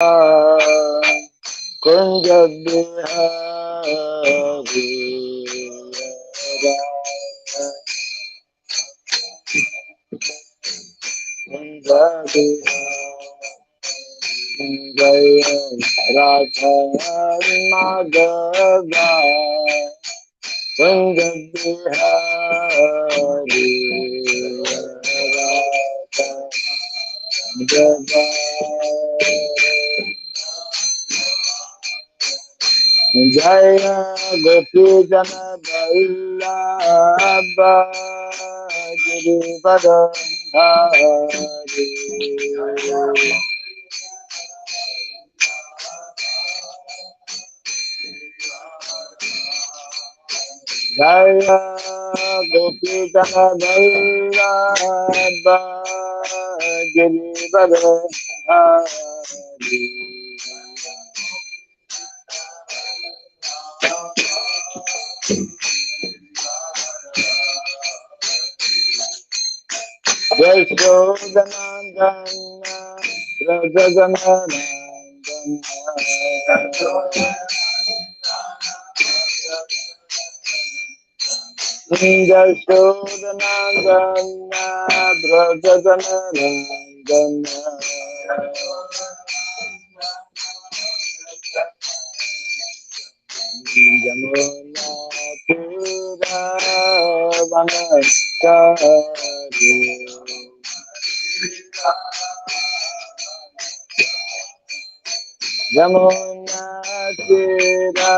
Kunja Bihari Kunja Bihari Radha Madhava Kunja Bihari Radha Madhava Jaya Gopi Jana Vallabha Girivara Hari Jaya Gopi Jana Vallabha Girivara Hari Yashodanandana Rajaganandana Yashodanandana Rajaganandana Jamuna Pura Vanashari Jamuna Pura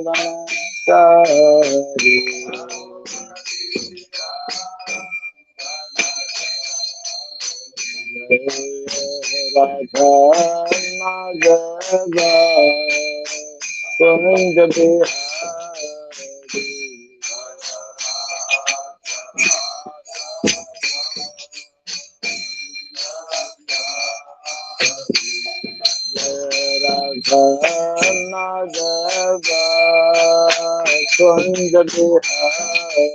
Vanashari Radha Madhava Kunja Bihari Radha Madhava Kunja Bihari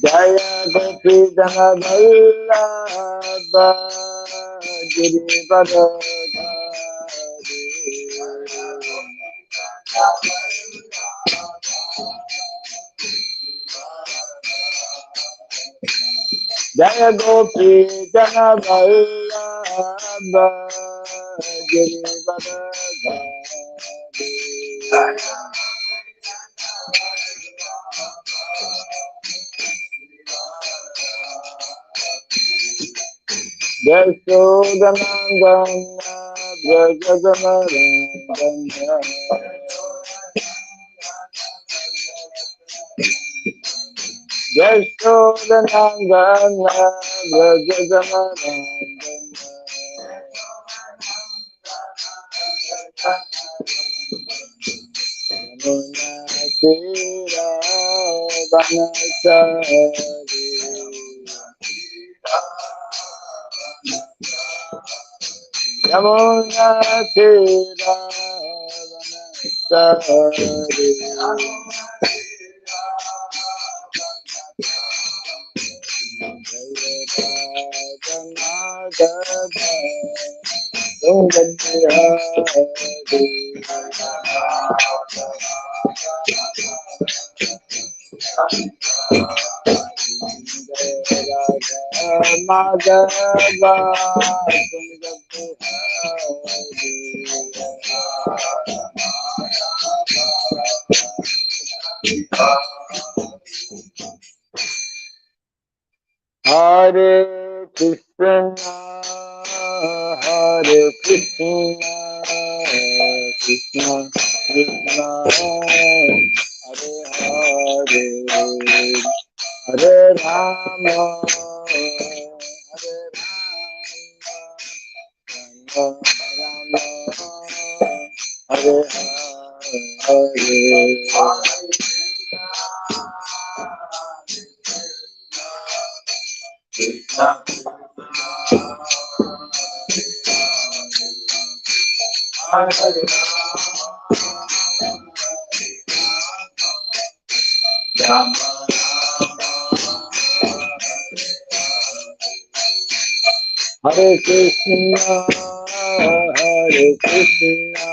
Jaya Gopi Jana Vallabha Girivara Hari Jaya Gopi Jana Vallabha Girivara Hari Yashodanandana Brajaganandana Yashodanandana Brajaganandana Yamuna Tira Vanasari Madhava Hare Krishna, Hare Krishna, Krishna Krishna, Hare Hare, Hare Rama, Hare Rama, Hare Hare. Rama Hare Krishna, Hare Krishna,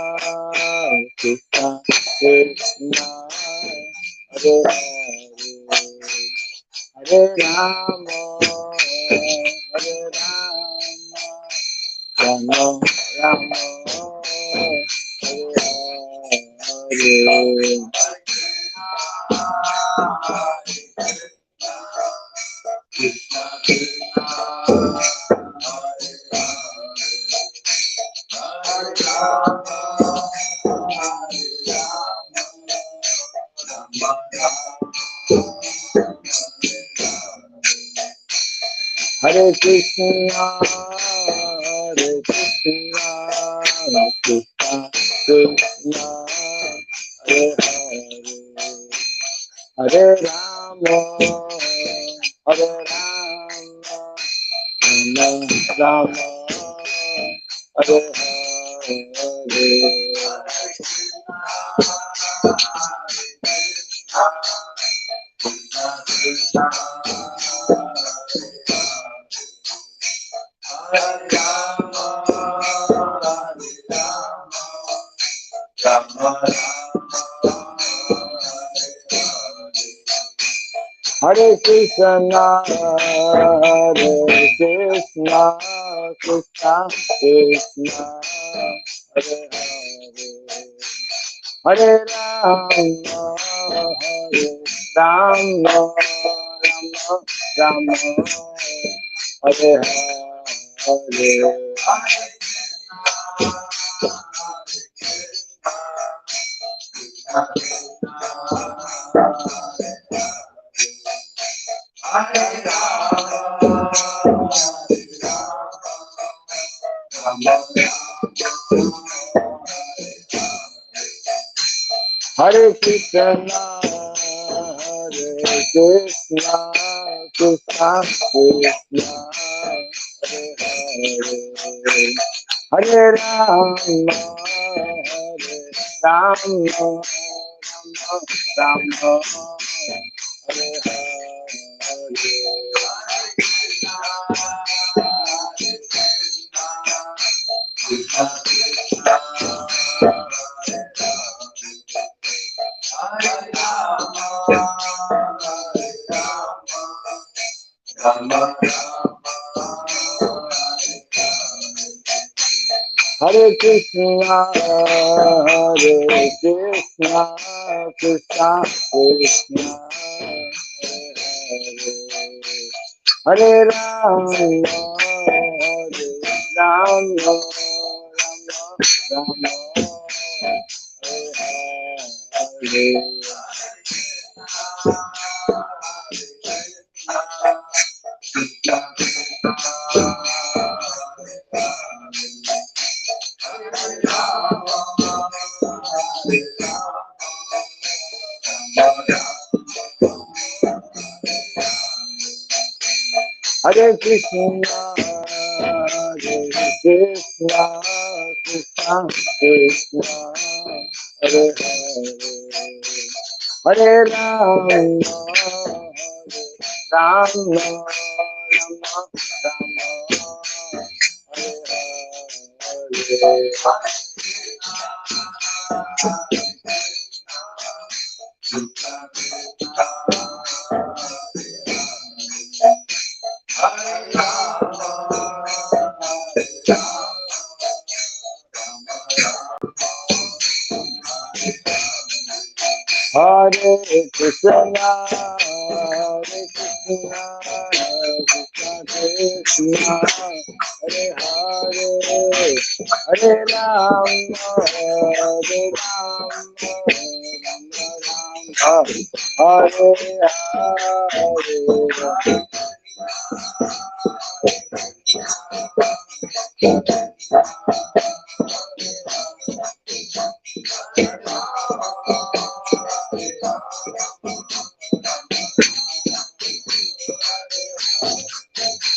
Krishna Krishna, Hare Hare, Hare Rama, Hare Rama, Rama Rama, Hare Hare. Hare Krishna, Hare Krishna, Krishna Krishna, Hare Hare, Hare Rama, Hare Rama, Rama Rama, Hare Hare. Hare Krishna, Hare Krishna, Krishna Krishna, Hare Hare, Hare Rama, Hare Rama, Rama Rama, Hare Hare. Hare Krishna, Hare Krishna, Krishna Krishna, Hare Hare, Hare Rama, Hare Rama, Rama Rama, Hare Hare. Hare Krishna, Hare Krishna, Krishna Krishna, Hare Hare, Hare Rama, Hare Rama, Rama Rama, Hare Hare. Hare Krishna, Hare Krishna, Krishna Krishna, Hare Hare, Hare Rama, Hare Rama, Rama Rama, Hare Krishna, Hare Krishna, Krishna Krishna, Hare Hare, Hare Rama, Hare Rama, Rama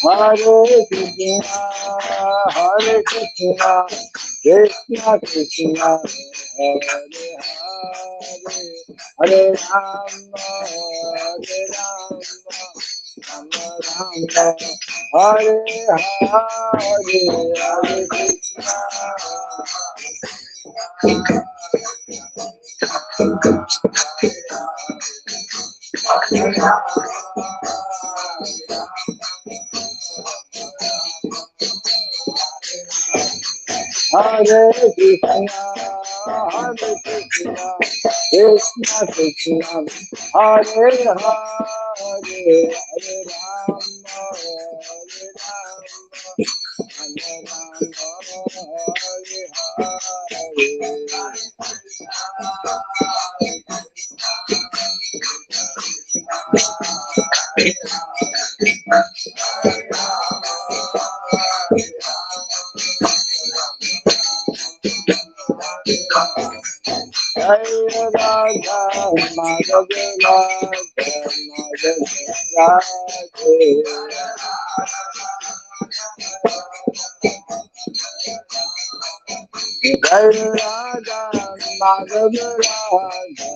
Hare Krishna, Hare Krishna, Krishna Krishna, Hare Hare, Hare Rama, Hare Rama, Rama Rama, Hare Hare, Hare Krishna. Hare Krishna, Hare Krishna, Krishna Krishna, Hare Hare, Hare Rama, Hare Jaya Radha Madhava Radha Madhava Radhe. Jaya Radha Madhava Radha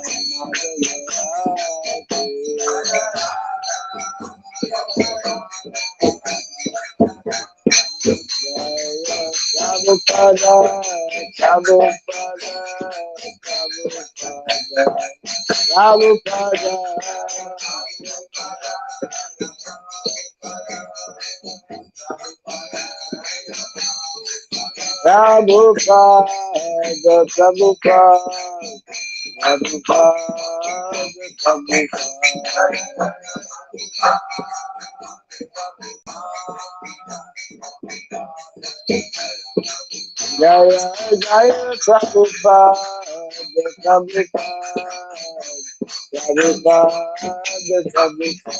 Prabhupada, Prabhupada, Prabhupada, Prabhupada, Prabhupada. Jaya Jaya Prabhupada, Prabhupada, Prabhupada, Prabhupada.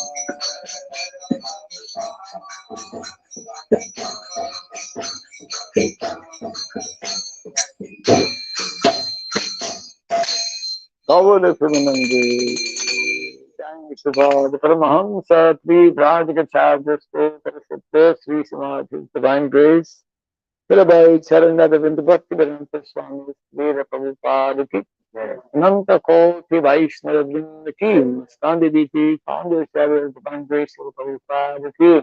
Gauda Krimanandi, thanks to God, Paramahamsa, three Bhradika Charges, Sri Samadhi, Divine Grace, Villabhai, Charanda, Vindu Bhakti, Vedanta Swami, Veda Prabhupada ki, Ananta Koti Vaishnava Vrinda ki, Skandi Diti, Founder Sarah, Divine Grace of Prabhupada ki,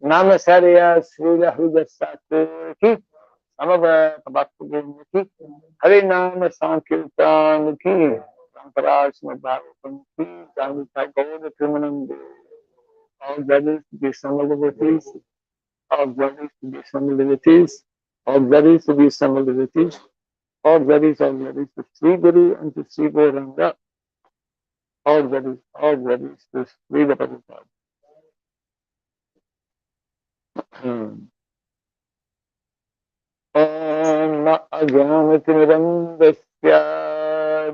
Namasarya, Srila Huda Satur ki, Samava Bhakti Vrinda ki, Hare Nama Sankirtan ki, Ramparaj SrimadBhagavatam ki, Janita Gauda Krimanandi, all brothers to be assembled devotees, all brothers to be assembled devotees, all brothers to be assembled devotees, all brothers to Sri Guru and to Sri Gauranga, all brothers to Sri Prabhupada. Om Ajnanatimiram Dasya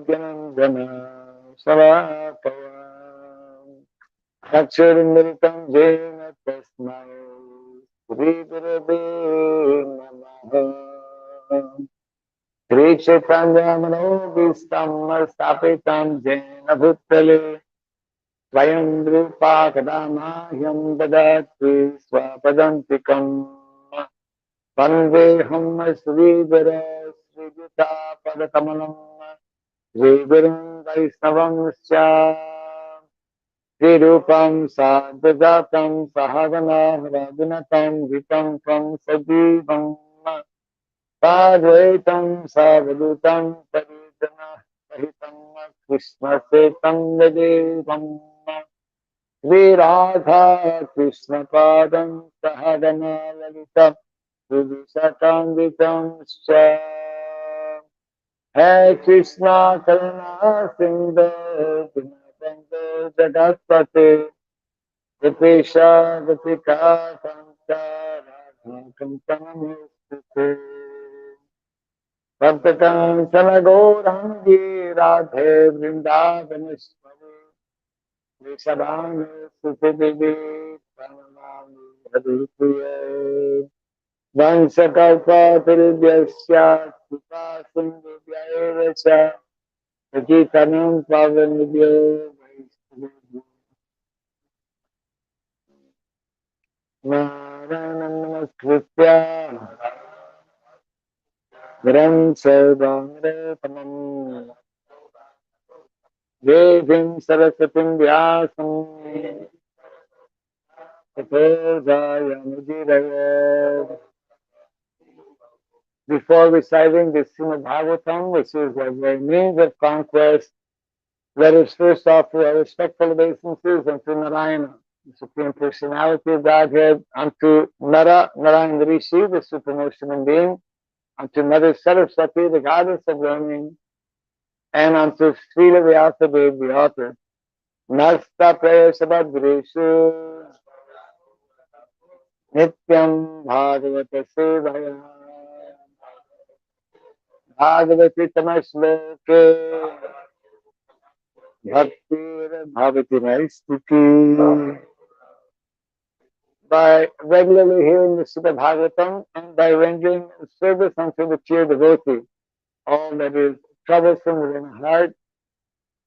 Gyanandana Savakavam Aksharitam Jena Tasmai Sri Gurave Namaha Sri Chaitanya Manobhistam Stapitam Jena Bhutale Svayam Rupa Kadamahyam Dadati Swapadantikam Vandeham Sridhara Sridhita Padakamalam Sridharam Vaisnavam Sya Srirupam Sadhadatam Sahagana Radhanatam Vitam Tvam Sajivam Sadvaitam Savadutam Paritana Sahitam Krishna Setam Yadevam Sri Radha Krishna Padam Sahagana Lalitam Visakambitam Sya Hai Krishna Karuna Sindhu Dinabandhu Jagaspate Vipesha Vipika Santa Radha Kantanamustute Bhaktatam Sanagaurangi Radhe Vrindavaneshwari Vishabhanu Sutidevi Pranamami Haripriya Vansakalpa Tirubhyasya Kripa Sindhubhya Cha Patitanam Pavanubhyo Vaishnavibhyo Narayanam Namaskritya Gram Sarvam Tamam Devim Saraswatim Vyasam Tato Jayamudirayo. Before reciting the SrimadBhagavatam, which is a means of conquest, let us first offer our respectful obeisances unto Narayana, the Supreme Personality of Godhead, unto Narayana Rishi, the Supreme Human Being, unto Mother Saraswati, the Goddess of Learning, and unto Srila Vyasadeva, the author. Nasta Prayasabhadreshu Nityam Bhagavata Sevaya Bhagavati Tamashloke Bhaktir Bhavati Naistuki. By regularly hearing the Srimad Bhagavatam and by rendering service unto the pure devotee, all that is troublesome within the heart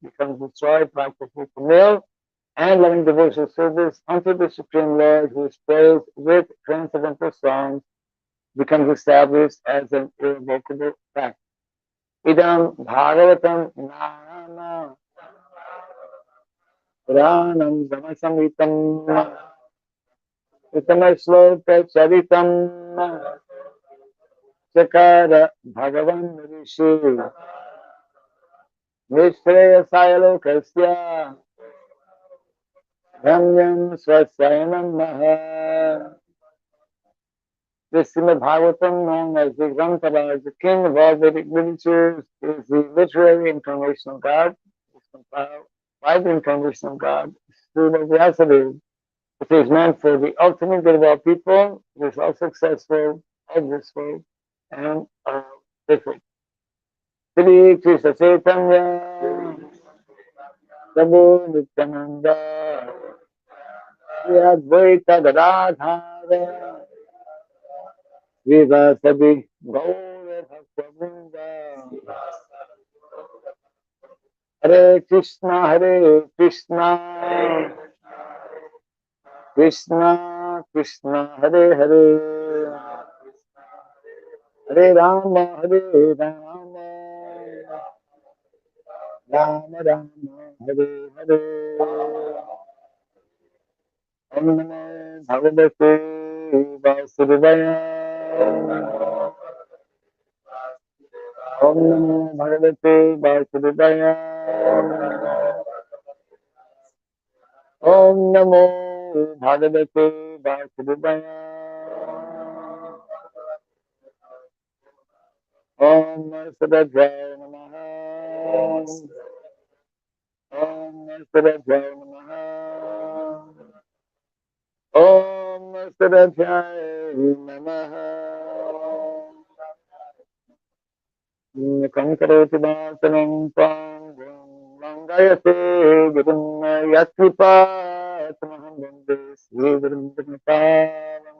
becomes destroyed, practically nil, and loving devotional service unto the Supreme Lord, who is praised with transcendental songs, becomes established as an irrevocable fact. Idam Bhagavatam Nana Puranam Dhammasamitam Utamashloka Charitam Chakara Bhagavan Rishi Nishreyasaya Lokasya Ramyam Swasayanam Maha. The Srimad Bhagavatam, known as the Grantha, the king of all Vedic literatures, is the literary incarnation of God. It's compiled by the incarnation of God, Srila Vyasadeva. It is meant for the ultimate good of all people. It is all successful, all useful, and perfect. Shri Krishna Chaitanya, Prabhu Nityananda, Shri Advaita Gadadhara, Vivasadi Gaura Bhaktivinoda. Hare Krishna, Krishna Krishna, Hare Hare, Hare Rama, Rama Rama, Hare Hare. Om Namo Bhagavate Vasudevaya. Om Namo Bhagavate Vasudevaya. Om Namo Bhagavate Vasudevaya. Om Sadadvaya Namaha. Om Sadadvaya Namaha. Om Sadadvaya Namaha. Kankaroti Vasanam Pangam Langayate Gurun Yatripat Mahamande Sri Vrindanapalam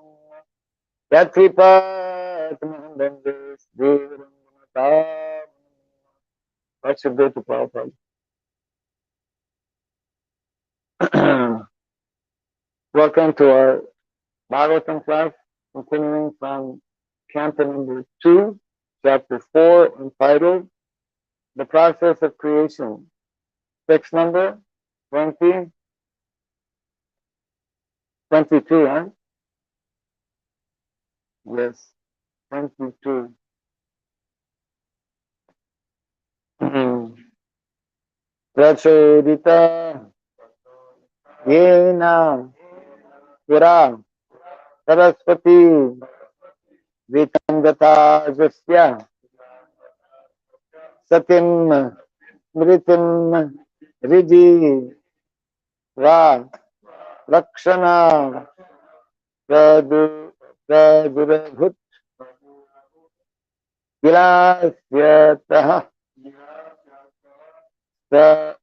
Yatripat Mahamande Sri Vrindanapalam. That should go to Prabhupada. Welcome to our Bhagavatam class, continuing from canto number 2, chapter 4, entitled The Process of Creation. Text number 22, huh? Yes, 22. Prachorita Yena Pura Saraswati Vitangata Jasya Satim Mritim Riji Va Lakshana Praduravhut Vilasyataha Sa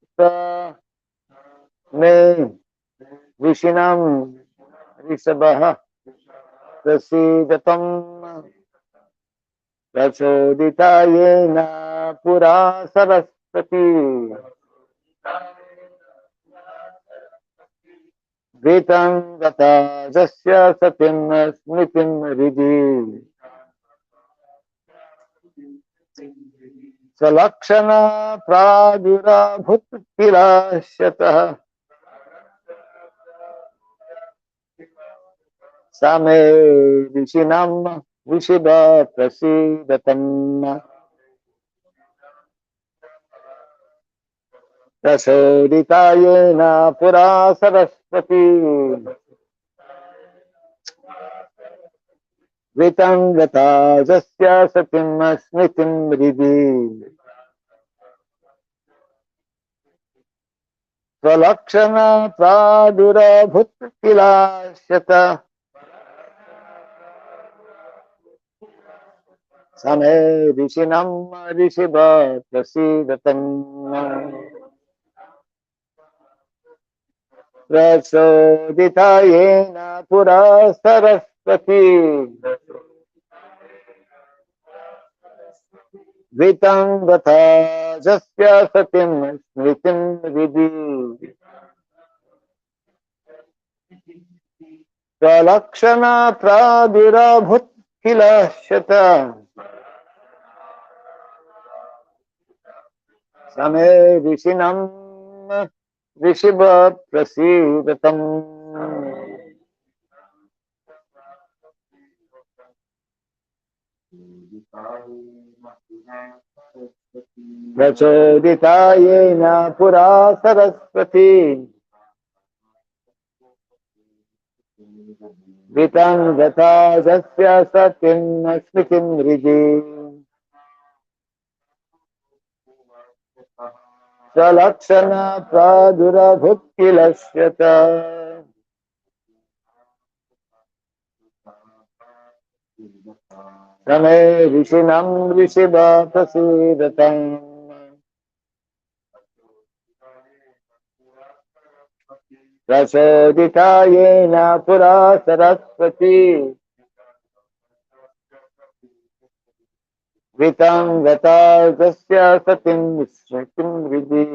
Me Vishinam Risabha Prasidatam Prachoditayena Pura Saraswati Vitam Gata Jasya Satim Smitim Ridi Salakshana pradurabhut kilashataha Same Vishinam Vishiba Prasidatam Prasoditayena Pura Saraswati Vitam Gata Jasya Satim Smritim Ridi Pralakshana Pradura Bhutkilashata Same Rishinam Rishiba Prasidatam Prasoditayena Pura Saraswati Vitam Gatha Jasya Satim Smritim Vidi Pralakshana Pradura Bhutkilashata Same Vishinam Vishiba Prasidatam Prachoditayena Pura Saraswati Vitam Gata Jasya Satim Smritim Riji Salakshana Pradura Bhutkilashata Same Vishinam Vishiba Prasidatam Prasoditayena Pura Saraswati Vitam Gata Jasya Satim Smritim Vidi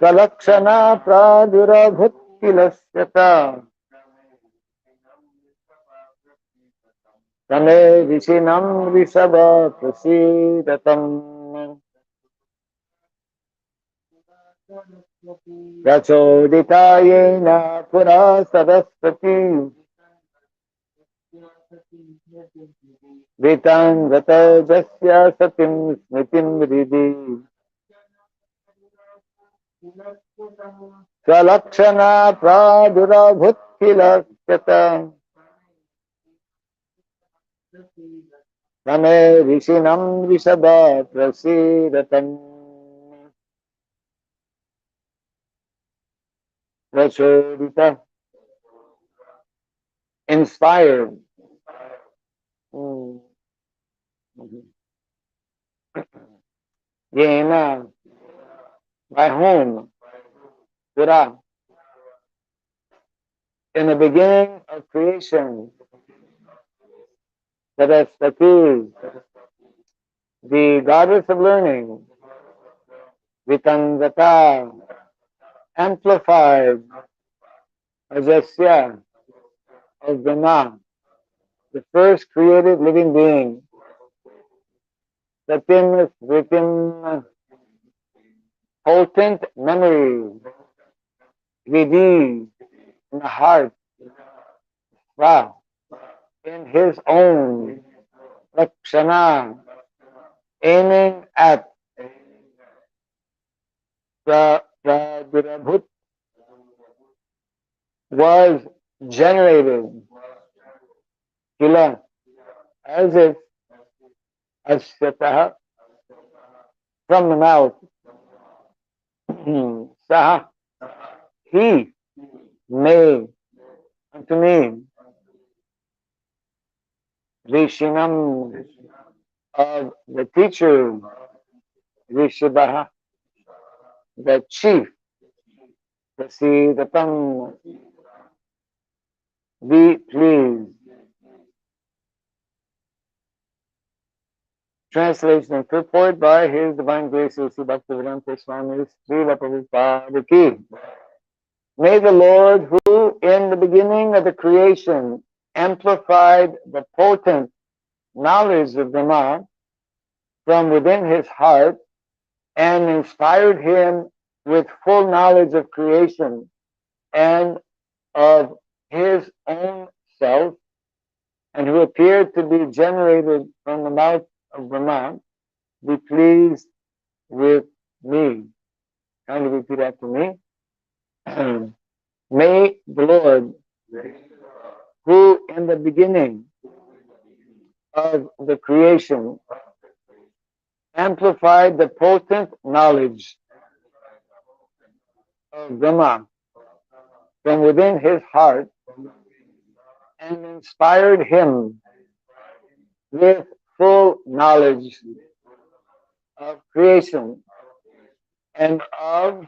Salakshana Pradura Bhutkilashata Same Vishinam Vishaba Prasidatam Prachoditayena Pura Saraswati Vitam Gata Jasya Satim Smritim Ridi Salakshana Pradura Bhutkilashata Same Vishinam Vishaba Prasidatam Prasodita inspired Yena by whom Pura in the beginning of creation Saraswati the goddess of learning Vitangata amplified Ajasya of Brahma, the first created living being. Satim Smritim potent memory, Vidhi in the heart, Ra in his own Lakshana, aiming at Pradirabhut was generated, Kila, as if Asyataha from the mouth. Saha, he may unto me, Rishinam of the teacher, Rishibaha, the chief, Prasidatam, be pleased. Translation and purport by His Divine Grace Sri Bhaktivedanta Swami Srila Prabhupada Ki. May the Lord, who in the beginning of the creation amplified the potent knowledge of Brahma from within his heart and inspired him with full knowledge of creation and of his own self, and who appeared to be generated from the mouth of Brahma, be pleased with me. Kindly repeat after me. May the Lord, who in the beginning of the creation amplified the potent knowledge of Brahma from within his heart and inspired him with full knowledge of creation and of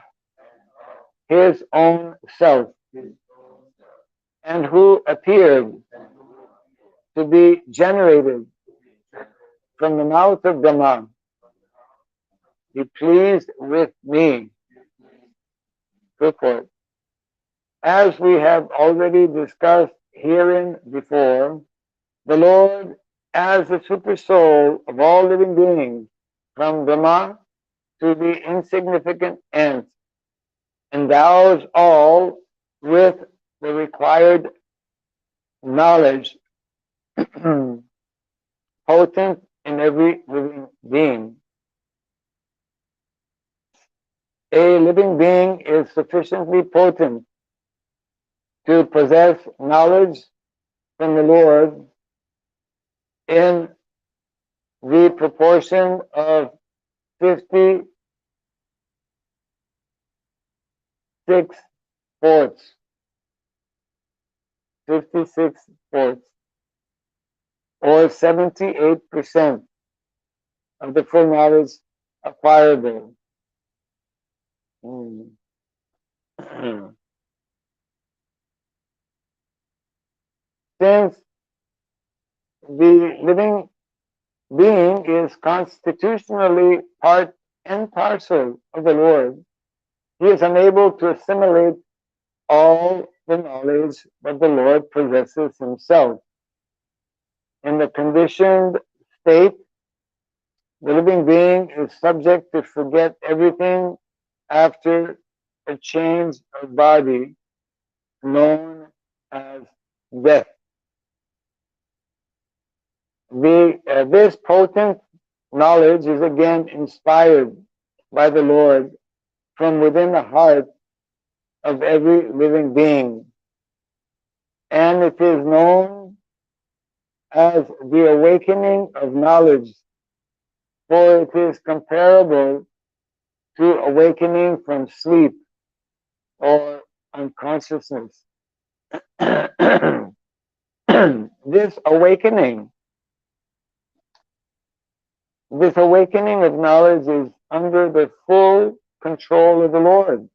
his own self, and who appeared to be generated from the mouth of Brahma, be pleased with me. Go for it. As we have already discussed herein before, the Lord, as the super soul of all living beings, from Brahma to the insignificant ant, endows all with the required knowledge potent in every living being. A living being is sufficiently potent to possess knowledge from the Lord in the proportion of 56 fourths. 56 fourths. Or 78% of the full knowledge acquirable. Since the living being is constitutionally part and parcel of the Lord, he is unable to assimilate all the knowledge that the Lord possesses himself. In the conditioned state, the living being is subject to forget everything after a change of body known as death. This potent knowledge is again inspired by the Lord from within the heart of every living being, and it is known as the awakening of knowledge, for it is comparable to awakening from sleep or unconsciousness. This awakening of knowledge is under the full control of the Lord.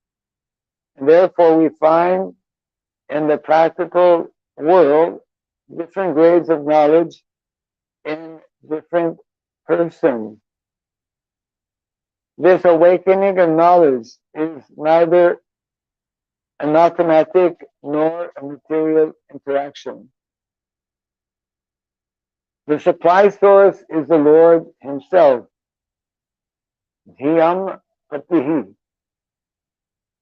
And therefore we find in the practical world different grades of knowledge in different persons. This awakening of knowledge is neither an automatic nor a material interaction. The supply source is the Lord himself. Dhyam Patihi.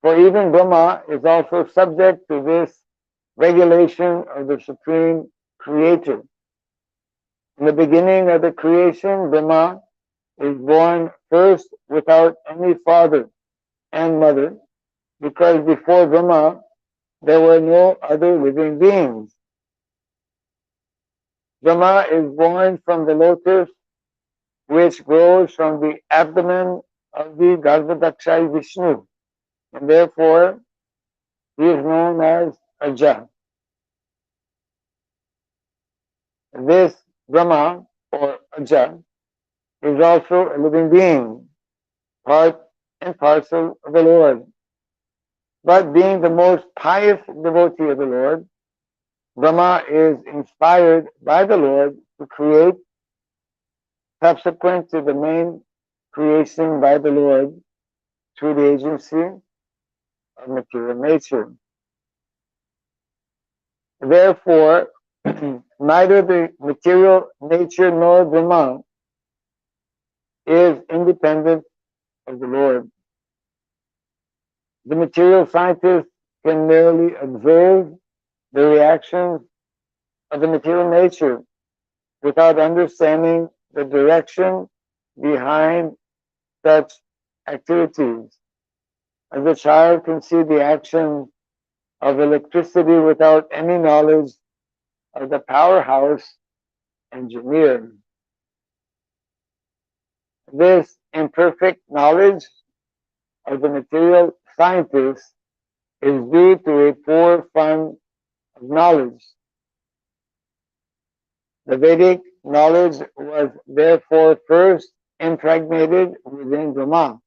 For even Brahma is also subject to this regulation of the Supreme Creator. In the beginning of the creation, Brahma is born first without any father and mother, because before Brahma there were no other living beings. Brahma is born from the lotus which grows from the abdomen of the Garbhadakshayi Vishnu, and therefore he is known as Aja. This Brahma, or Aja, is also a living being, part and parcel of the Lord. But being the most pious devotee of the Lord, Brahma is inspired by the Lord to create subsequent to the main creation by the Lord through the agency of material nature. Therefore, neither the material nature nor Brahma is independent of the Lord. The material scientist can merely observe the reactions of the material nature without understanding the direction behind such activities. As a child can see the action of electricity without any knowledge of the powerhouse engineer. This imperfect knowledge of the material scientist is due to a poor fund of knowledge. The Vedic knowledge was therefore first impregnated within Brahma,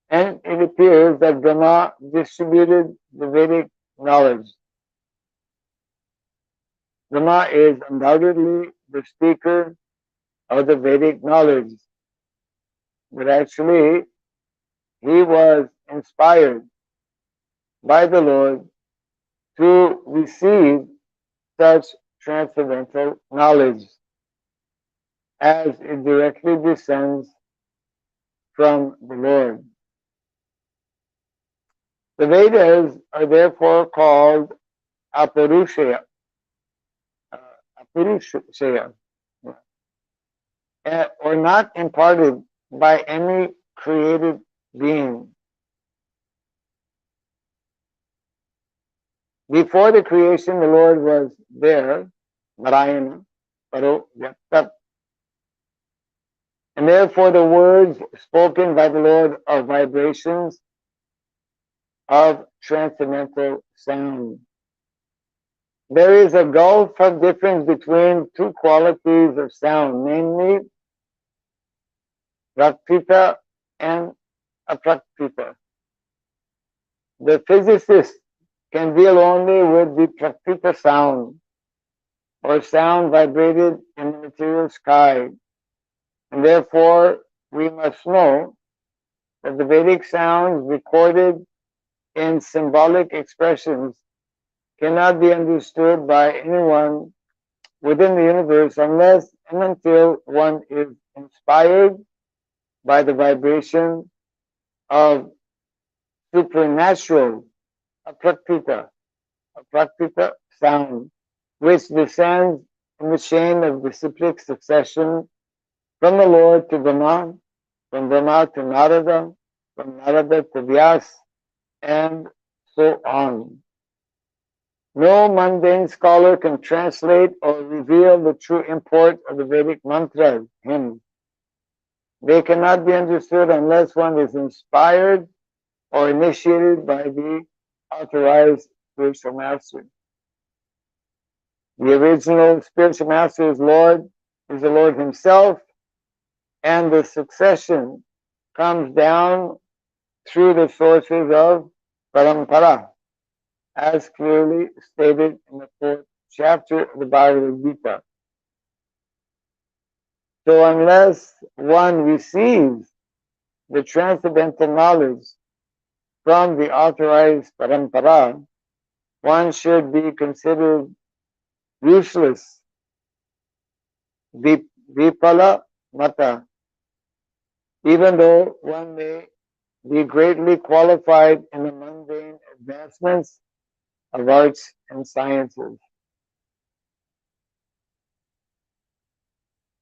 and it appears that Brahma distributed the Vedic knowledge. Brahma is undoubtedly the speaker of the Vedic knowledge, but actually he was inspired by the Lord to receive such transcendental knowledge as it directly descends from the Lord. The Vedas are therefore called Aparushaya, or not imparted by any created being. Before the creation, the Lord was there, Narayana, Paro Vyakta. And therefore the words spoken by the Lord are vibrations of transcendental sound. There is a gulf of difference between two qualities of sound, namely Prakrita and Aprakrita. The physicist can deal only with the Prakrita sound, or sound vibrated in the material sky. And therefore, we must know that the Vedic sounds recorded in symbolic expressions cannot be understood by anyone within the universe unless and until one is inspired by the vibration of supernatural aprakrita sound, which descends in the chain of disciplic succession from the Lord to Brahma, from Brahma to Narada, from Narada to Vyas, and so on. No mundane scholar can translate or reveal the true import of the Vedic mantras, hymns. They cannot be understood unless one is inspired or initiated by the authorized spiritual master. The original spiritual master is the Lord himself, and the succession comes down through the sources of parampara, as clearly stated in the 4th chapter of the Bhagavad Gita. So unless one receives the transcendental knowledge from the authorized parampara, one should be considered useless, vipala mata, even though one may be greatly qualified in the mundane advancements of arts and sciences.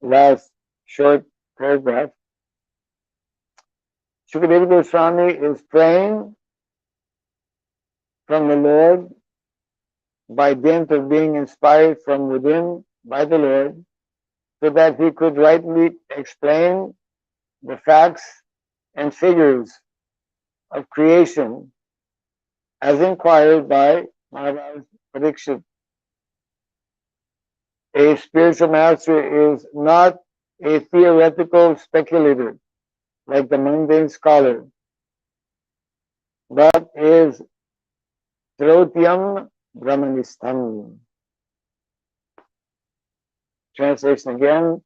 Last short paragraph. Shukadeva Goswami is praying from the Lord by dint of being inspired from within by the Lord, so that he could rightly explain the facts and figures of creation as inquired by Maharaj Parikshit. A spiritual master is not a theoretical speculator like the mundane scholar, but is Srotyam Brahmanistam. Translation again.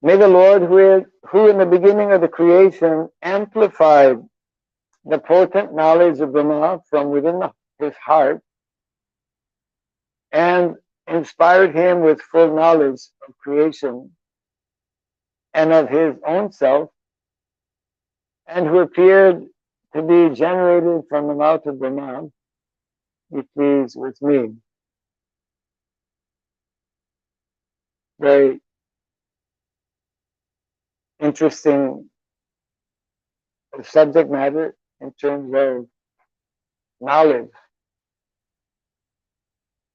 May the Lord, who in the beginning of the creation amplified the potent knowledge of Brahma from within his heart, and inspired him with full knowledge of creation and of his own self, and who appeared to be generated from the mouth of Brahma, be pleased with me. Very interesting subject matter in terms of knowledge,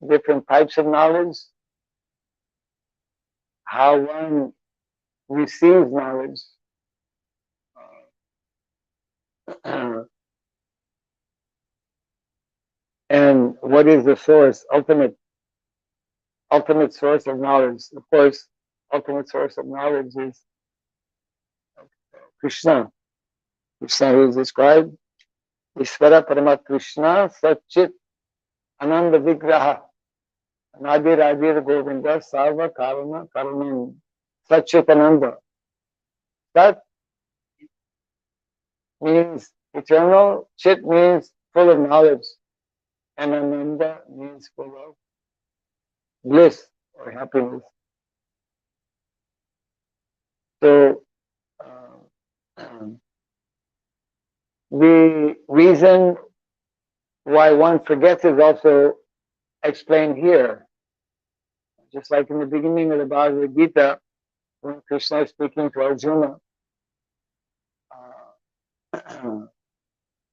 different types of knowledge, how one receives knowledge, and what is the source, ultimate source of knowledge. Of course, ultimate source of knowledge is Krishna. Krishna who is described, Ishvara Parama Krishna Satchit Ananda Vigraha Nadir Adir Govinda Sarva Karana Karanam Satchit Ananda. That means eternal, Chit means full of knowledge, and Ananda means full of bliss or happiness. So the reason why one forgets is also explained here. Just like in the beginning of the Bhagavad Gita, when Krishna is speaking to Arjuna,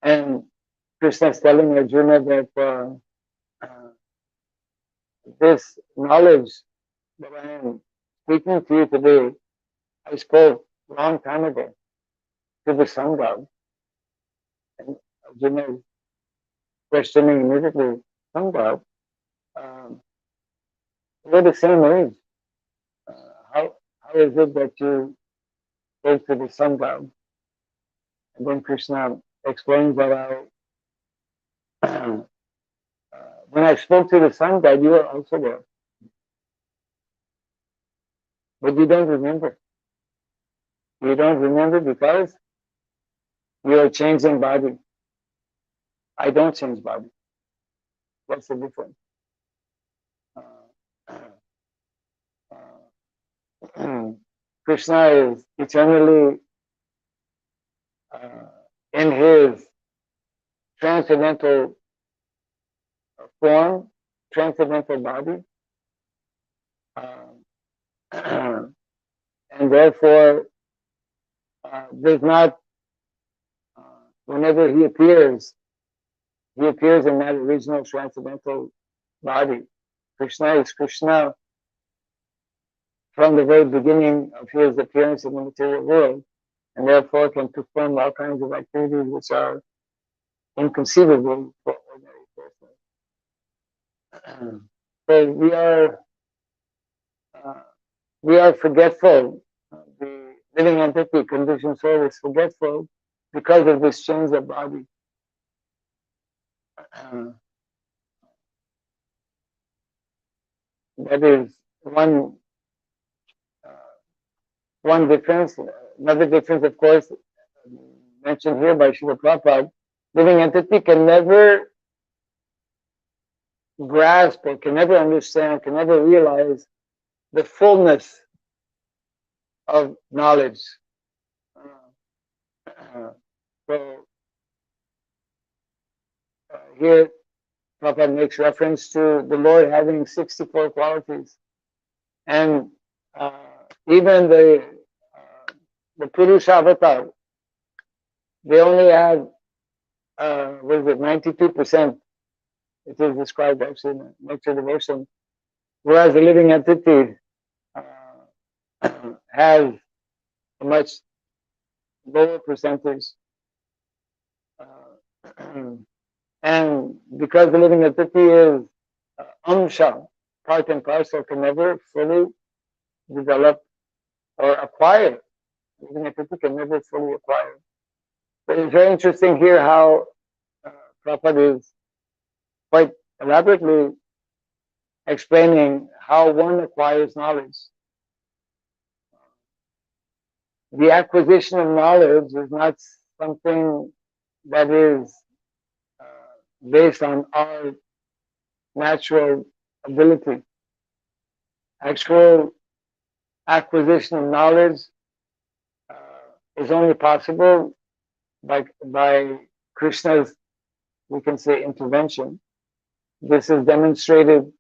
and Krishna is telling Arjuna that this knowledge that I am speaking to you today, I spoke a long time ago to the sun god. And Arjuna is questioning immediately, sun god, we're the same age. How is it that you spoke to the sun god? And then Krishna explains that when I spoke to the sun god, you were also there. But you don't remember. You don't remember because you are changing body. I don't change body. What's the difference? Krishna is eternally in his transcendental form, transcendental body, and therefore does not, whenever he appears in that original transcendental body. Krishna is Krishna from the very beginning of his appearance in the material world, and therefore can perform all kinds of activities which are inconceivable for ordinary persons. So we are forgetful. The living entity, conditioned soul, is forgetful because of this change of body. That is one difference. Another difference, of course, mentioned here by Srila Prabhupada, living entity can never grasp or can never understand, can never realize the fullness of knowledge. So here Prabhupada makes reference to the Lord having 64 qualities, and even the Purusha avatar, they only have 92%. It is described actually in the nature devotion, whereas the living entity has a much lower percentage. And because the living entity is amsha, part and parcel, can never fully develop or acquire. The living entity can never fully acquire. But it's very interesting here how Prabhupada is quite elaborately explaining how one acquires knowledge. The acquisition of knowledge is not something that is based on our natural ability. Actual acquisition of knowledge is only possible by Krishna's, we can say, intervention. This is demonstrated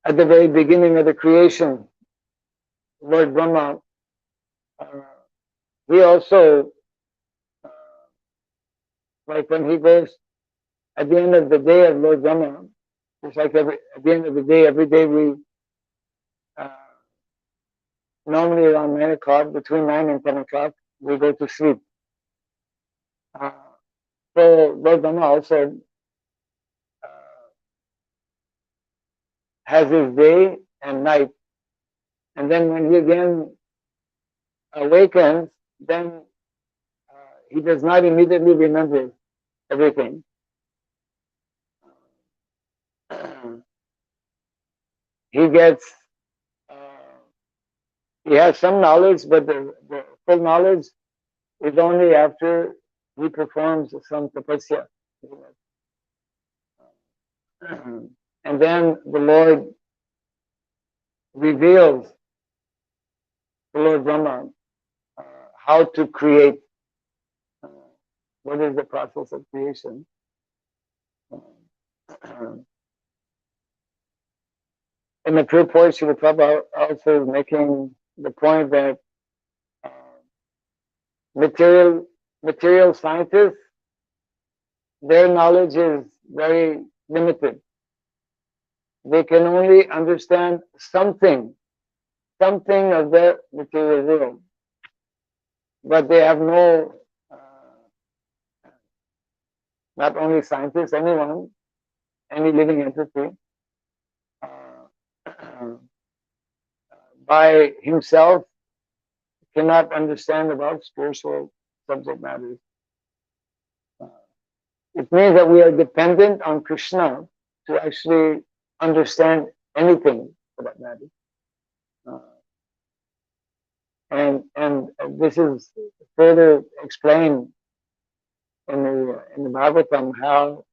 at the very beginning of the creation. Lord Brahma, he also, like when he goes at the end of the day of Lord Brahma, just like at the end of the day, every day we normally around 9 o'clock, between 9 and 10 o'clock, we go to sleep. So Lord Brahma also has his day and night. And then when he again awakens, then he does not immediately remember everything. He gets, he has some knowledge, but the full knowledge is only after he performs some tapasya. And then the Lord reveals to Lord Brahma how to create, what is the process of creation. In the purport, Srila Prabhupada also is making the point that material scientists, their knowledge is very limited. They can only understand something of the material world, but they have no, not only scientists, anyone, any living entity, by himself cannot understand about spiritual subject matters. It means that we are dependent on Krishna to actually understand anything for that matter. And this is further explained in the Bhagavatam, how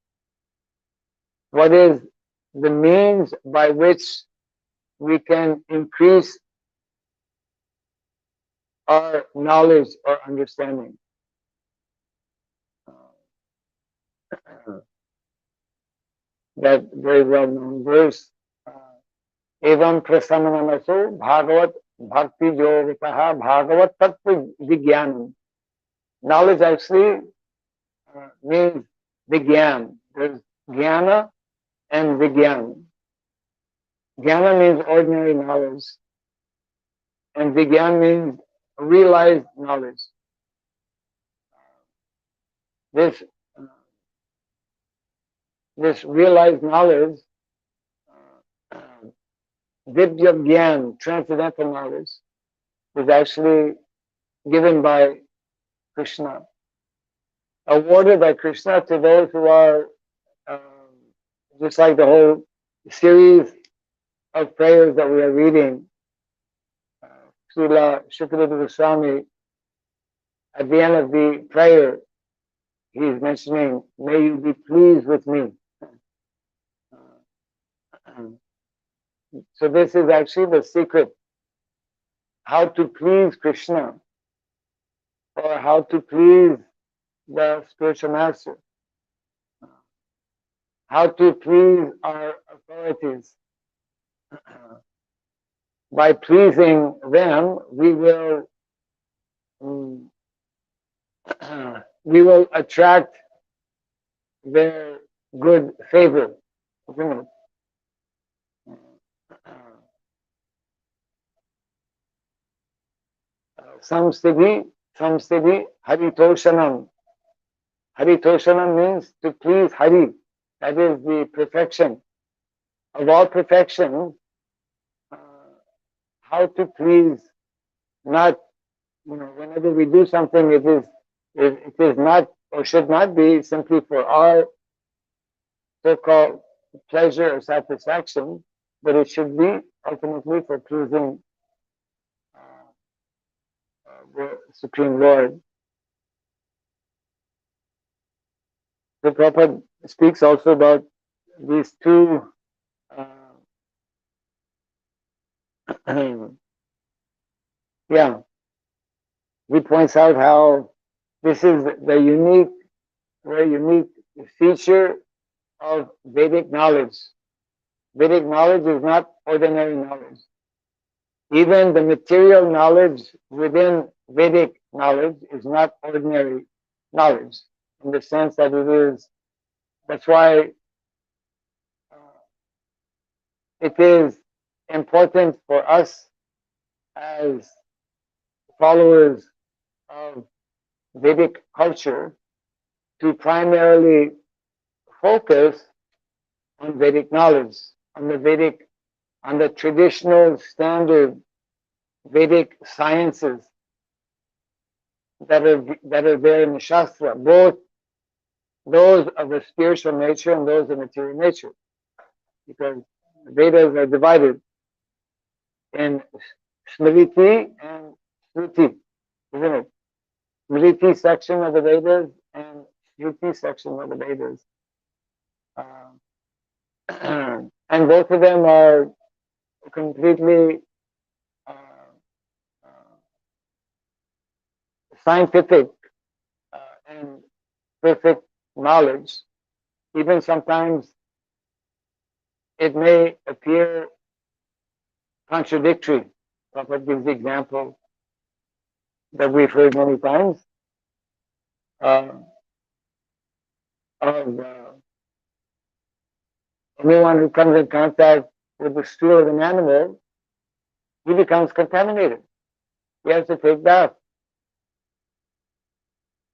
what is the means by which we can increase our knowledge or understanding. That very well known verse, Evam prasammanamaso bhagavat bhakti yogataha bhagavat tattva vigyanam. Knowledge actually means vigyan. There's jnana and vigyan. Jnana means ordinary knowledge, and vigyan means realized knowledge. This realized knowledge, Vidya Gyan, transcendental knowledge, is actually given by Krishna, awarded by Krishna to those who are, just like the whole series of prayers that we are reading. Srila Shukadeva Goswami, at the end of the prayer, he's mentioning, may you be pleased with me. So this is actually the secret, how to please Krishna, or how to please the spiritual master, how to please our authorities. By pleasing them, we will attract their good favor. Samstiti, Haritoshanam. Haritoshanam means to please Hari. That is the perfection of all perfection. How to please, not, whenever we do something, it is not or should not be simply for our so-called pleasure or satisfaction, but it should be ultimately for pleasing the Supreme Lord. The Prabhupada speaks also about these two Yeah, he points out how this is the very unique feature of Vedic knowledge. Vedic knowledge is not ordinary knowledge. Even the material knowledge within Vedic knowledge is not ordinary knowledge, in the sense that it is, that's why it is important for us as followers of Vedic culture to primarily focus on Vedic knowledge, on the traditional standard Vedic sciences that are there in the Shastra, both those of a spiritual nature and those of material nature, because the Vedas are divided in Smriti and Shruti, isn't it? Smriti section of the Vedas and Shruti section of the Vedas. And both of them are completely scientific and perfect knowledge. Even sometimes it may appear contradictory. Prabhupada gives the example that we've heard many times of anyone who comes in contact with the stool of an animal, he becomes contaminated. He has to take bath.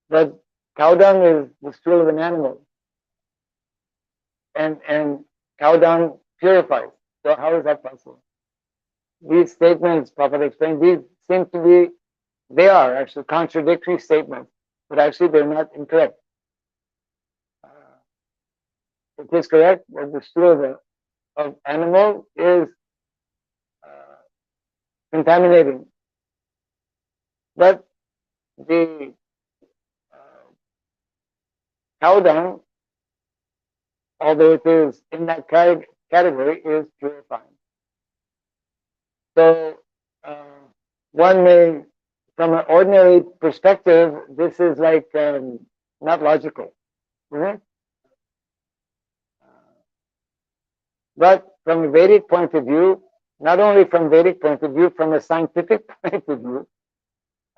But cow dung is the stool of an animal, and cow dung purifies. So how is that possible? These statements, Prabhupada explained, these seem to be, they are actually contradictory statements, but actually they're not incorrect. It is correct that the stool of animal is contaminating, but the cow dung, although it is in that category, is purifying. So one may, from an ordinary perspective, this is like not logical, right? But from a Vedic point of view, not only from Vedic point of view, from a scientific point of view,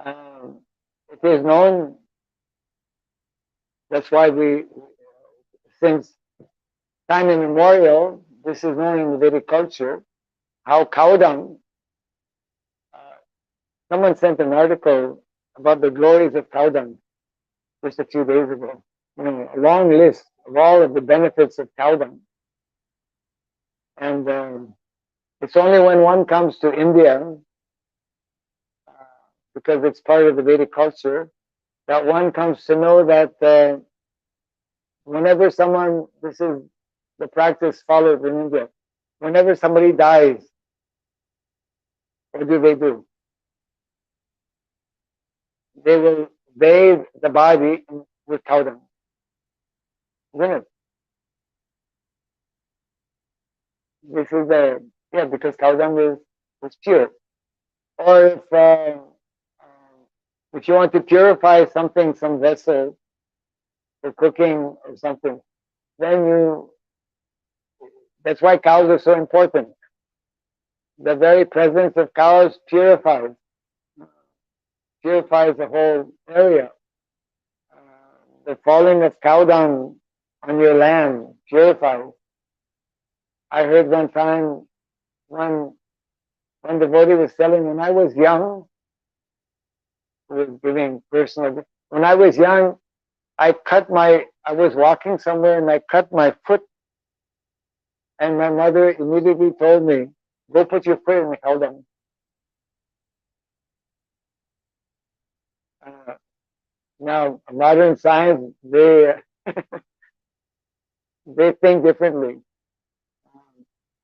it is known. That's why since time immemorial, this is known in the Vedic culture, how cow dung. Someone sent an article about the glories of cow dung just a few days ago. You know, a long list of all of the benefits of cow dung. And it's only when one comes to India, because it's part of the Vedic culture, that one comes to know that whenever someone, this is the practice followed in India, whenever somebody dies, what do? They will bathe the body with cow dung. Isn't it? This is because cow dung is pure. Or if you want to purify something, some vessel for cooking or something, then that's why cows are so important. The very presence of cows purifies the whole area. The falling of cow dung on your land purifies. I heard one time one devotee was telling, when I was young, he was giving personal, when I was young, I was walking somewhere and I cut my foot, and my mother immediately told me, go put your foot in the cow dung. Now, modern science, they think differently.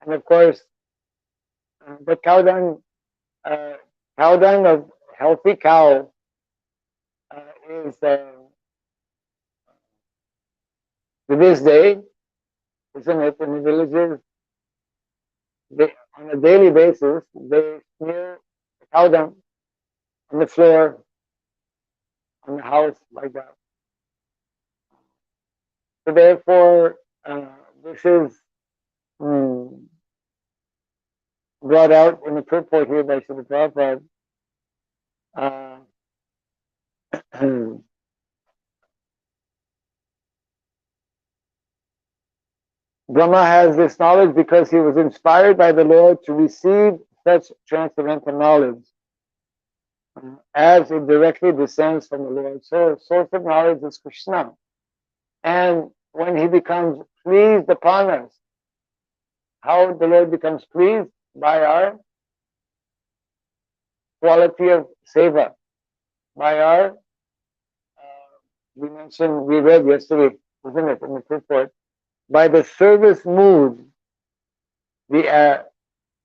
And of course, but cow dung of healthy cow is to this day, isn't it? In the villages, on a daily basis, they smear cow dung on the floor, on the house, like that. So therefore, this is brought out in the purport here by Srila Prabhupada. Brahma has this knowledge because he was inspired by the Lord to receive such transcendental knowledge as it directly descends from the Lord. So, source of knowledge is Krishna. And when he becomes pleased upon us, how the Lord becomes pleased? By our quality of seva, by our, we read yesterday, isn't it, in the purport, by the service mood, the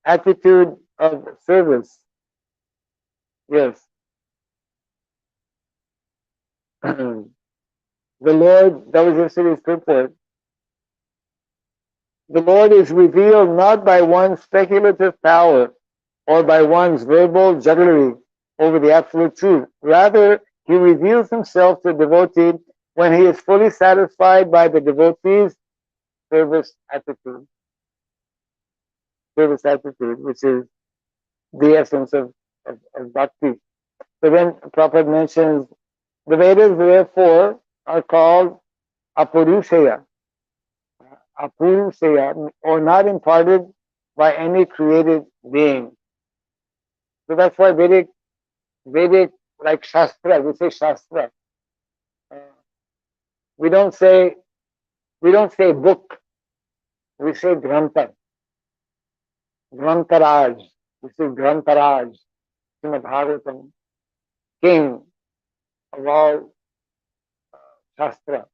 attitude of service. Yes. The Lord, that was yesterday's purport. The Lord is revealed not by one's speculative power or by one's verbal jugglery over the absolute truth. Rather, he reveals himself to the devotee when he is fully satisfied by the devotee's service attitude. Service attitude, which is the essence of bhakti. So then Prabhupada mentions the Vedas therefore are called apurusheya. Apurusheya, or not imparted by any created being. So that's why Vedic, like Shastra, we say Shastra. We don't say book, we say Grantha. Grantaraj, we say Grantaraj, SrimadBhagavatam, king of all Shastra.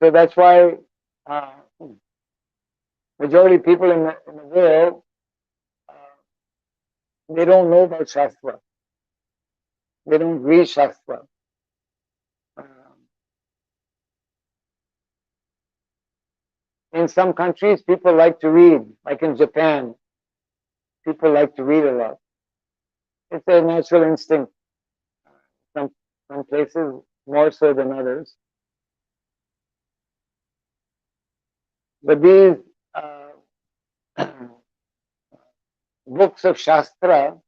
So that's why majority of people in the world, they don't know about Shastra. They don't read Shastra. In some countries, people like to read, like in Japan. People like to read a lot. It's a natural instinct. Some places more so than others. But these books of Shastra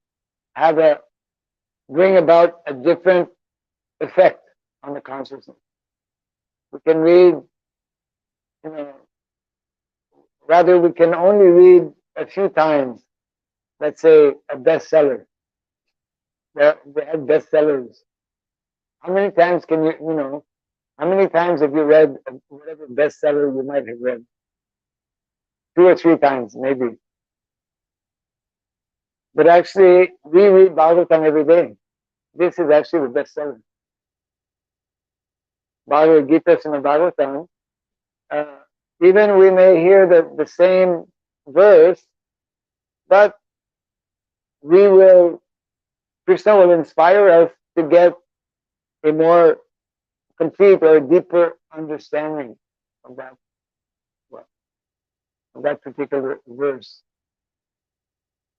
bring about a different effect on the consciousness. We can read, rather we can only read a few times, let's say a bestseller. They have bestsellers. How many times can how many times have you read whatever bestseller you might have read? 2 or 3 times, maybe. But actually, we read Bhagavatam every day. This is actually the bestseller. Bhagavad Gita and Bhagavatam. Even we may hear the same verse, but Krishna will inspire us to get a more complete or deeper understanding of that particular verse.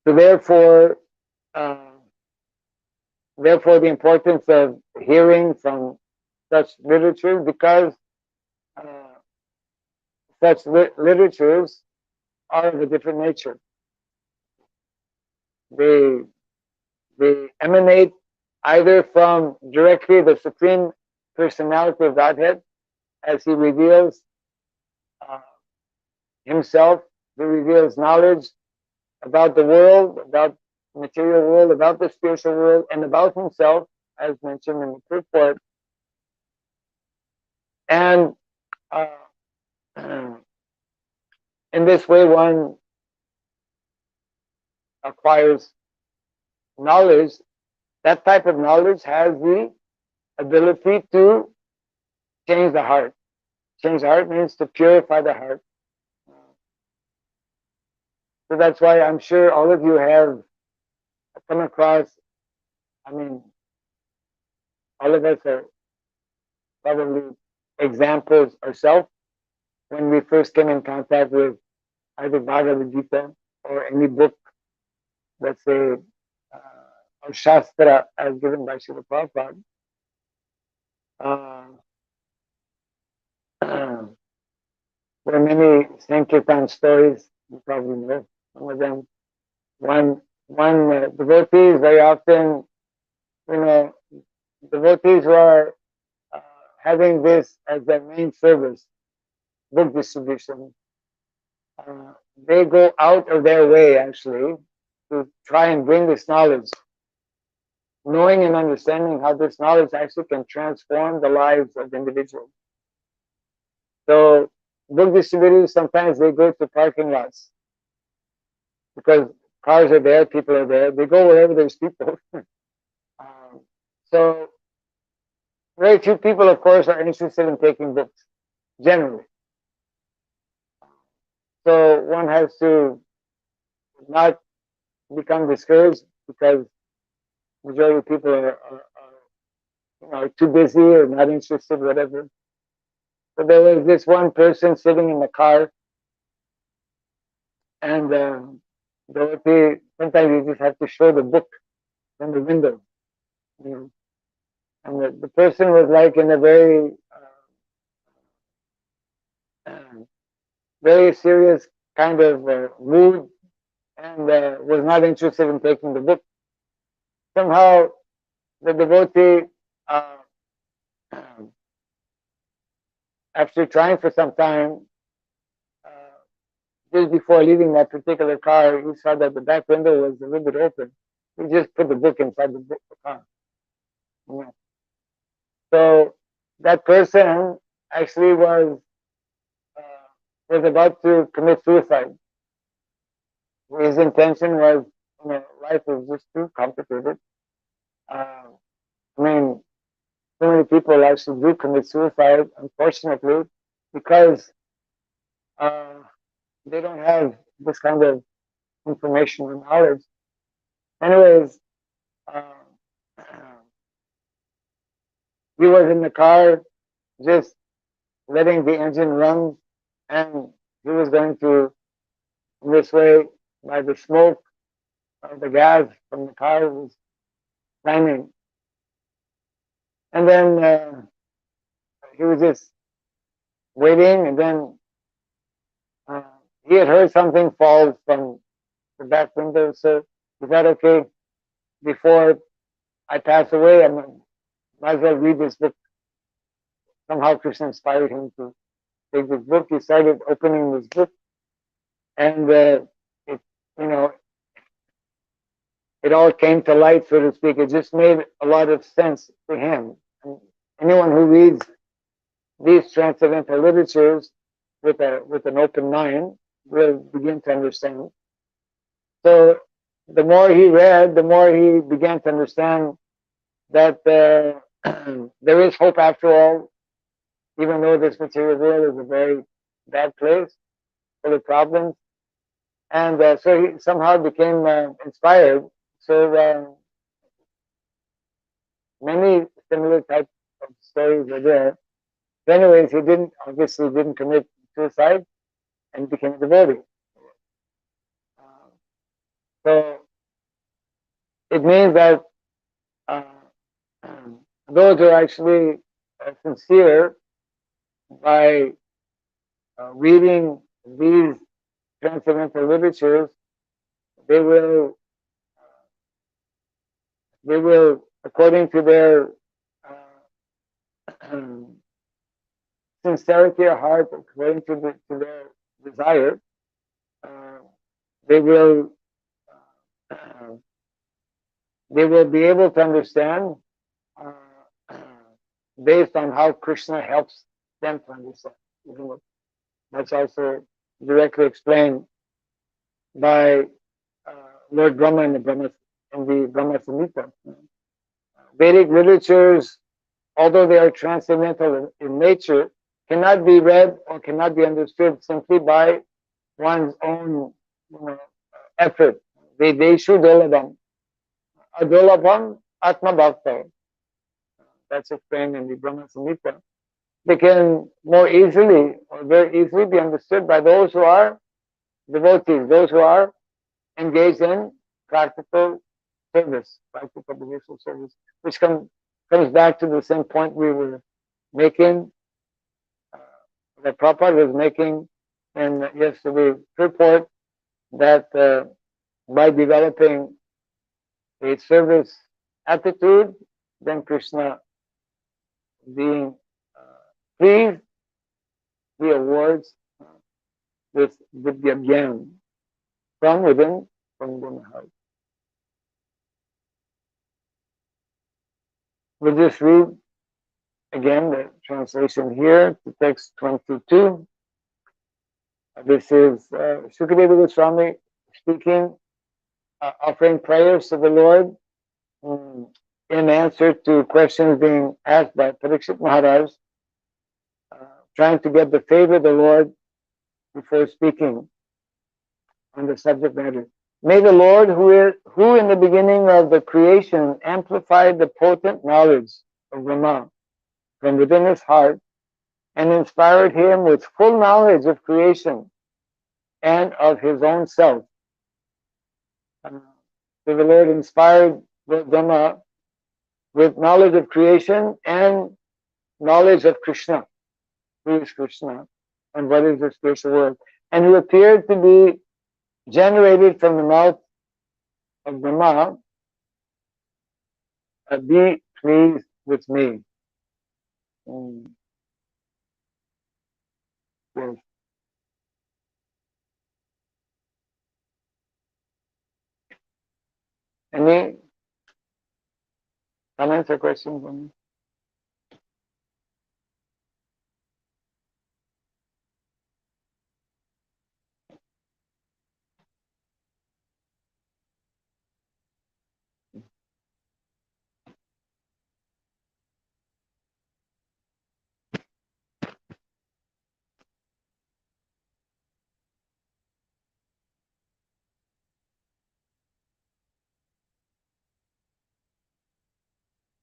So therefore, the importance of hearing from such literature, because such literatures are of a different nature. They emanate either from directly the Supreme Personality of Godhead, as he reveals himself, he reveals knowledge about the world, about the material world, about the spiritual world, and about himself, as mentioned in the purport. And in this way, one acquires knowledge. That type of knowledge has the ability to change the heart. Change the heart means to purify the heart. So that's why I'm sure all of you have come across, all of us are probably examples ourselves when we first came in contact with either Bhagavad Gita or any book, let's say, or Shastra as given by Srila Prabhupada, there are many Sankirtan stories, you probably know some of them. One devotees very often, devotees who are having this as their main service, book distribution, they go out of their way actually to try and bring this knowledge, knowing and understanding how this knowledge actually can transform the lives of individuals. So book distributors, sometimes they go to parking lots because cars are there, people are there. They go wherever there's people. So very few people, of course, are interested in taking books, generally. So one has to not become discouraged because majority of people are too busy or not interested, whatever. So there was this one person sitting in the car, and sometimes you just have to show the book from the window. And the person was like in a very, very serious kind of mood, and was not interested in taking the book. Somehow, the devotee, after trying for some time, just before leaving that particular car, he saw that the back window was a little bit open. He just put the book inside the car. So that person actually was about to commit suicide. His intention was, life is just too complicated. So many people actually do commit suicide, unfortunately, because they don't have this kind of information or knowledge. Anyways, he was in the car just letting the engine run, and he was going to, in this way, by the smoke of the gas from the car was climbing. And then he was just waiting, and then he had heard something fall from the back window, so he thought, okay, before I pass away, I might as well read this book. Somehow Krishna inspired him to take this book. He started opening this book, and it all came to light, so to speak. It just made a lot of sense to him. And anyone who reads these transcendental literatures with an open mind will begin to understand. So the more he read, the more he began to understand that there is hope after all, even though this material world is a very bad place full of problems. And so he somehow became inspired. So many similar types of stories are there. But anyways, he obviously didn't commit suicide and became a devotee. So it means that those who are actually sincere by reading these transcendental literatures, they will, according to their sincerity of heart, according to their desire, they will be able to understand based on how Krishna helps them to understand. That's also directly explained by Lord Brahma in the Brahma Samhita. Vedic literatures, although they are transcendental in nature, cannot be read or cannot be understood simply by one's own effort. Vedeshu dolabam. Adolabam atma bhakta. That's explained in the Brahma Samhita. They can more easily or very easily be understood by those who are devotees, those who are engaged in practical service, practical devotional service, which comes back to the same point we were making, that Prabhupada was making in yesterday's report, that by developing a service attitude, then Krishna, being pleased, he awards with Vidya Gyan from within the heart. We'll just read again the translation here to text 22. This is Sukadeva Goswami speaking, offering prayers to the Lord in answer to questions being asked by Parikshit Maharaj, trying to get the favor of the Lord before speaking on the subject matter. May the Lord, who in the beginning of the creation amplified the potent knowledge of Brahma from within his heart and inspired him with full knowledge of creation and of his own self. So the Lord inspired Brahma with knowledge of creation and knowledge of Krishna, who is Krishna, and what is the spiritual world, and who appeared to be generated from the mouth of Brahma. Be pleased with me. Yes. Any comments or questions on this?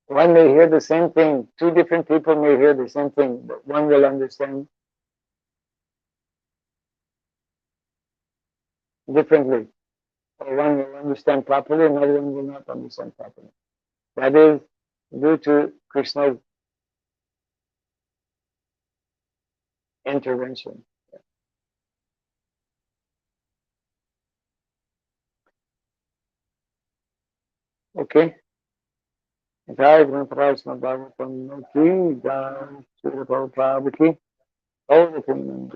One may hear the same thing. Two different people may hear the same thing, but one will understand differently. Or one will understand properly, another one will not understand properly. That is due to Krishna's intervention. Okay. Jai Varnasrama ki, Jai SrimadBhagavatam ki. All the things.